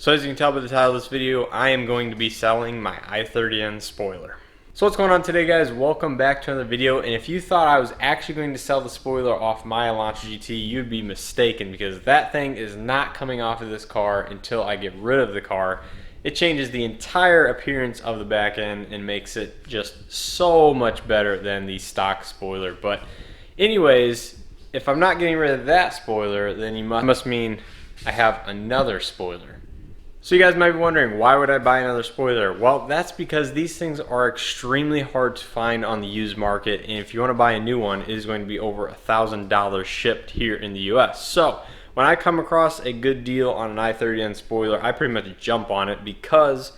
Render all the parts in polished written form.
So as you can tell by the title of this video, I am going to be selling my i30 N spoiler. So what's going on today, guys? Welcome back to another video. And if you thought I was actually going to sell the spoiler off my Latch GT, you'd be mistaken, because that thing is not coming off of this car until I get rid of the car. It changes the entire appearance of the back end and makes it just so much better than the stock spoiler. But anyways, if I'm not getting rid of that spoiler, then you must mean I have another spoiler. So you guys might be wondering, why would I buy another spoiler? Well, that's because these things are extremely hard to find on the used market, and if you want to buy a new one, it is going to be over $1,000 shipped here in the US. So when I come across a good deal on an i30 N spoiler, I pretty much jump on it, because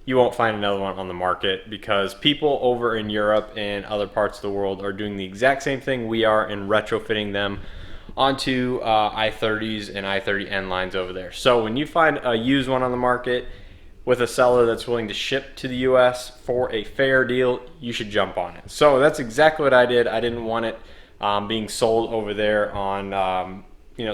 you won't find another one on the market, because people over in Europe and other parts of the world are doing the exact same thing we are in retrofitting them onto i30s and i30N lines over there. So when you find a used one on the market with a seller that's willing to ship to the US for a fair deal, you should jump on it. So that's exactly what I did. I didn't want it being sold over there on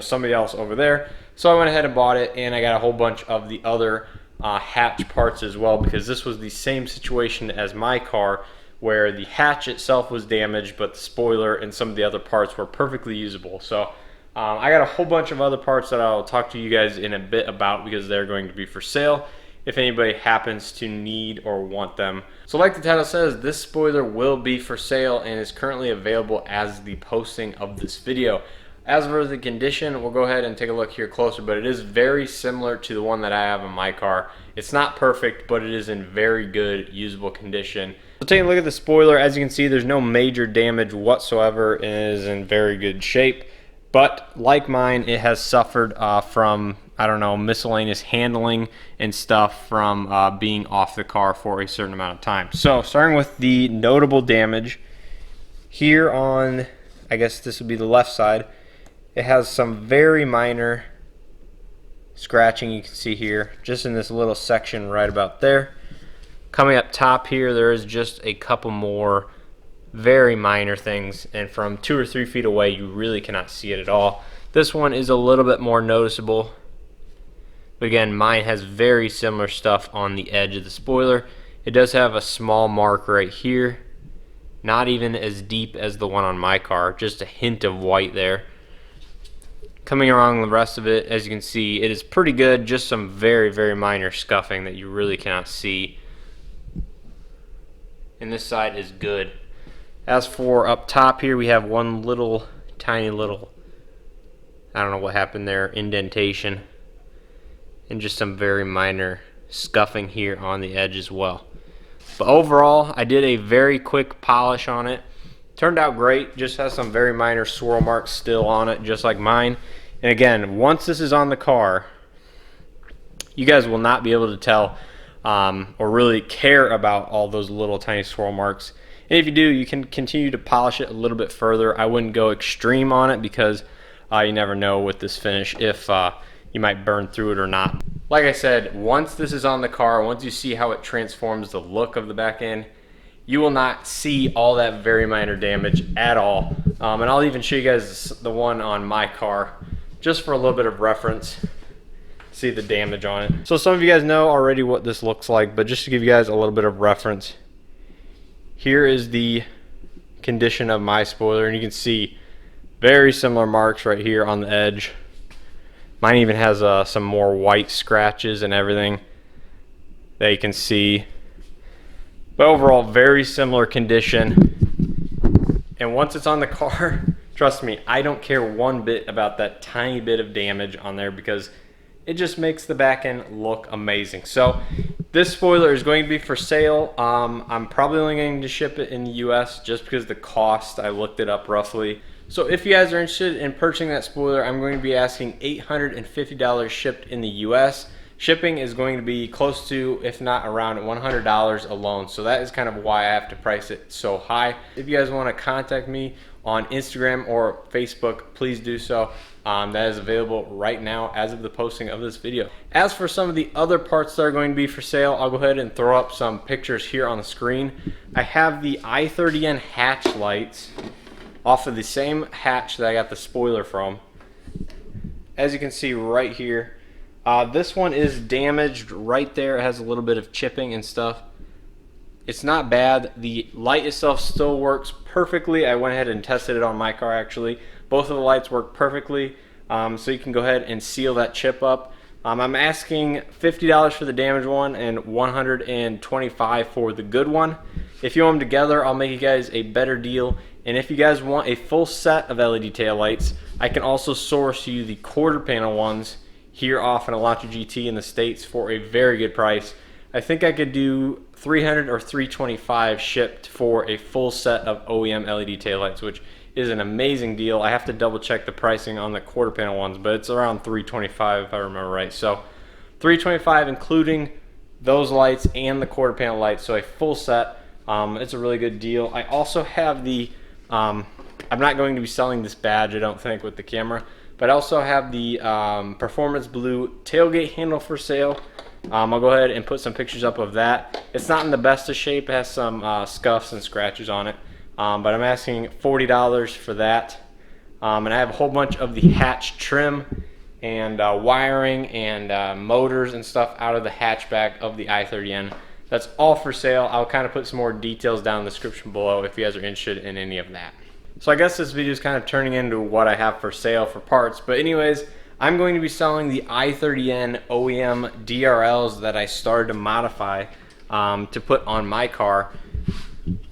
somebody else over there. So I went ahead and bought it, and I got a whole bunch of the other hatch parts as well, because this was the same situation as my car, where the hatch itself was damaged, but the spoiler and some of the other parts were perfectly usable. So I got a whole bunch of other parts that I'll talk to you guys in a bit about, because they're going to be for sale if anybody happens to need or want them. So like the title says, this spoiler will be for sale and is currently available as the posting of this video. As for the condition, we'll go ahead and take a look here closer, but it is very similar to the one that I have in my car. It's not perfect, but it is in very good usable condition. So taking a look at the spoiler, as you can see, there's no major damage whatsoever. It is in very good shape, but like mine, it has suffered from, I don't know, miscellaneous handling and stuff from being off the car for a certain amount of time. So starting with the notable damage, here on, I guess this would be the left side, it has some very minor scratching you can see here, just in this little section right about there. Coming up top here, there is just a couple more very minor things, and from 2 or 3 feet away, you really cannot see it at all. This one is a little bit more noticeable, but again, mine has very similar stuff on the edge of the spoiler. It does have a small mark right here, not even as deep as the one on my car, just a hint of white there. Coming along the rest of it, as you can see, it is pretty good, just some very, very minor scuffing that you really cannot see. And this side is good. As for up top here, we have one little, tiny little, I don't know what happened there, indentation. And just some very minor scuffing here on the edge as well. But overall, I did a very quick polish on it. Turned out great, just has some very minor swirl marks still on it, just like mine. And again, once this is on the car, you guys will not be able to tell or really care about all those little tiny swirl marks. And if you do, you can continue to polish it a little bit further. I wouldn't go extreme on it, because you never know with this finish if you might burn through it or not. Like I said, once this is on the car, once you see how it transforms the look of the back end, you will not see all that very minor damage at all. And I'll even show you guys the one on my car, just for a little bit of reference. See the damage on it. So some of you guys know already what this looks like, but just to give you guys a little bit of reference, here is the condition of my spoiler, and you can see very similar marks right here on the edge. Mine even has some more white scratches and everything that you can see. But overall, very similar condition. And once it's on the car, trust me, I don't care one bit about that tiny bit of damage on there, because it just makes the back end look amazing. So this spoiler is going to be for sale. I'm probably only going to ship it in the US, just because the cost, I looked it up roughly. So if you guys are interested in purchasing that spoiler, I'm going to be asking $850 shipped in the US. Shipping is going to be close to, if not around, $100 alone. So that is kind of why I have to price it so high. If you guys want to contact me on Instagram or Facebook, please do so. That is available right now as of the posting of this video. As for some of the other parts that are going to be for sale, I'll go ahead and throw up some pictures here on the screen. I have the i30 N hatch lights off of the same hatch that I got the spoiler from. As you can see right here, This one is damaged right there. It has a little bit of chipping and stuff. It's not bad. The light itself still works perfectly. I went ahead and tested it on my car actually. Both of the lights work perfectly. So you can go ahead and seal that chip up. I'm asking $50 for the damaged one and $125 for the good one. If you want them together, I'll make you guys a better deal. And if you guys want a full set of LED tail lights, I can also source you the quarter panel ones here off an Latch GT in the States for a very good price. I think I could do $300 or $325 shipped for a full set of OEM LED taillights, which is an amazing deal. I have to double check the pricing on the quarter panel ones, but it's around $325 if I remember right. So $325 including those lights and the quarter panel lights, so a full set. It's a really good deal. I also have the, I'm not going to be selling this badge, I don't think, with the camera, but I also have the Performance Blue tailgate handle for sale. I'll go ahead and put some pictures up of that. It's not in the best of shape. It has some scuffs and scratches on it. But I'm asking $40 for that. And I have a whole bunch of the hatch trim and wiring and motors and stuff out of the hatchback of the i30N. That's all for sale. I'll kind of put some more details down in the description below if you guys are interested in any of that. So I guess this video is kind of turning into what I have for sale for parts. But anyways, I'm going to be selling the i30N OEM DRLs that I started to modify to put on my car.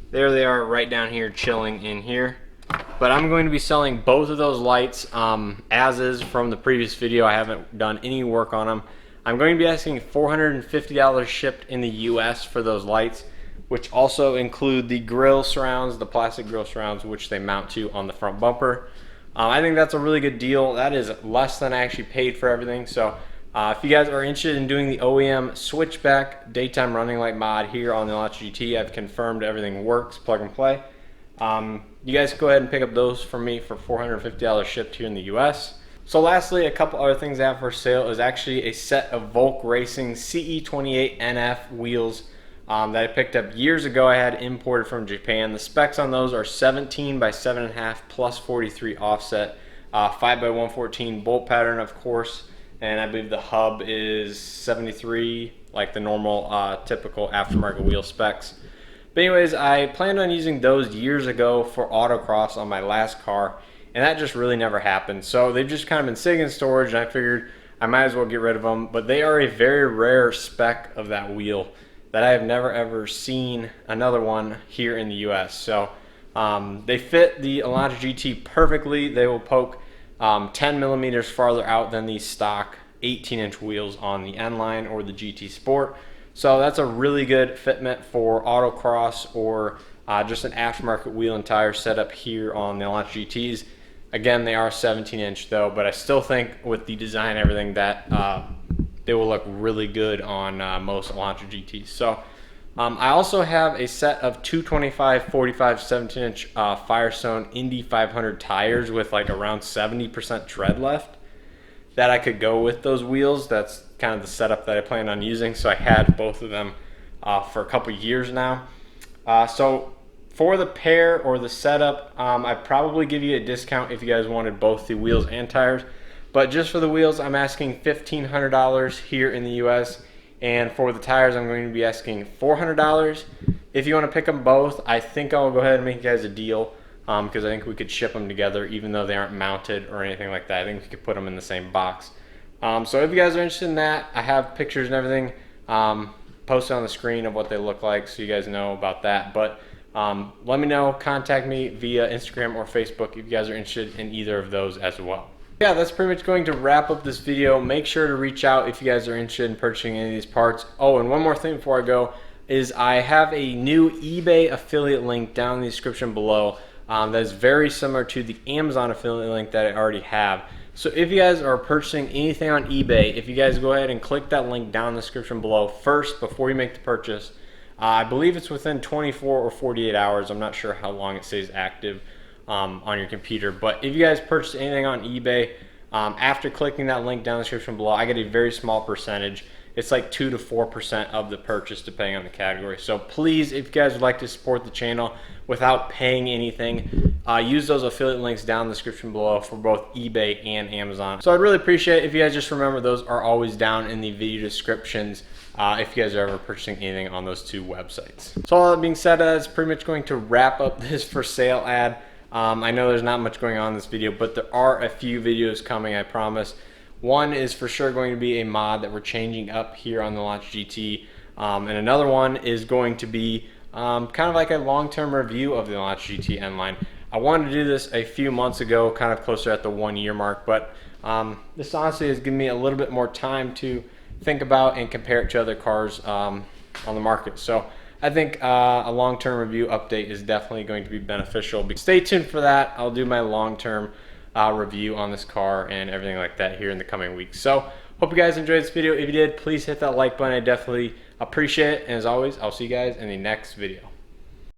There they are right down here chilling in here. But I'm going to be selling both of those lights as is from the previous video. I haven't done any work on them. I'm going to be asking $450 shipped in the US for those lights, which also include the grille surrounds, the plastic grille surrounds, which they mount to on the front bumper. I think that's a really good deal. That is less than I actually paid for everything. So if you guys are interested in doing the OEM Switchback daytime running light mod here on the Latch GT, I've confirmed everything works, plug and play. You guys go ahead and pick up those from me for $450 shipped here in the US. So lastly, a couple other things I have for sale is actually a set of Volk Racing CE28 NF wheels that I picked up years ago. I had imported from Japan. The specs on those are 17 by 7.5 plus 43 offset, 5 by 114 bolt pattern, of course, and I believe the hub is 73, like the normal typical aftermarket wheel specs. But anyways, I planned on using those years ago for autocross on my last car, and that just really never happened. So they've just kind of been sitting in storage, and I figured I might as well get rid of them. But they are a very rare spec of that wheel that I have never ever seen another one here in the US. So they fit the Latch GT perfectly. They will poke 10 millimeters farther out than the stock 18-inch wheels on the N line or the GT Sport. So that's a really good fitment for autocross or just an aftermarket wheel and tire setup here on the Latch GTs. Again, they are 17-inch though, but I still think with the design and everything that they will look really good on most Latch GTs. So I also have a set of 225, 45, 17-inch Firestone Indy 500 tires with like around 70% tread left that I could go with those wheels. That's kind of the setup that I planned on using. So I had both of them for a couple years now. So for the pair or the setup, I'd probably give you a discount if you guys wanted both the wheels and tires. But just for the wheels, I'm asking $1,500 here in the US. And for the tires, I'm going to be asking $400. If you want to pick them both, I think I'll go ahead and make you guys a deal because I think we could ship them together even though they aren't mounted or anything like that. I think we could put them in the same box. So if you guys are interested in that, I have pictures and everything posted on the screen of what they look like so you guys know about that. But let me know, contact me via Instagram or Facebook if you guys are interested in either of those as well. Yeah, that's pretty much going to wrap up this video. Make sure to reach out if you guys are interested in purchasing any of these parts. Oh, and one more thing before I go is I have a new eBay affiliate link down in the description below that is very similar to the Amazon affiliate link that I already have. So if you guys are purchasing anything on eBay, if you guys go ahead and click that link down in the description below first before you make the purchase, I believe it's within 24 or 48 hours. I'm not sure how long it stays active on your computer. But if you guys purchase anything on eBay, after clicking that link down in the description below, I get a very small percentage. it's like 2 to 4% of the purchase depending on the category. So please, if you guys would like to support the channel without paying anything, use those affiliate links down in the description below for both eBay and Amazon. So I'd really appreciate it if you guys just remember those are always down in the video descriptions if you guys are ever purchasing anything on those two websites. So all that being said, that's pretty much going to wrap up this for sale ad. I know there's not much going on in this video, but there are a few videos coming, I promise. One is for sure going to be a mod that we're changing up here on the Latch GT, and another one is going to be kind of like a long-term review of the Latch GT N line. I wanted to do this a few months ago, kind of closer at the 1 year mark, but this honestly has given me a little bit more time to think about and compare it to other cars on the market. So I think a long-term review update is definitely going to be beneficial. Stay tuned for that. I'll do my long-term review on this car and everything like that here in the coming weeks. So hope you guys enjoyed this video. If you did, please hit that like button. I definitely appreciate it. And as always, I'll see you guys in the next video.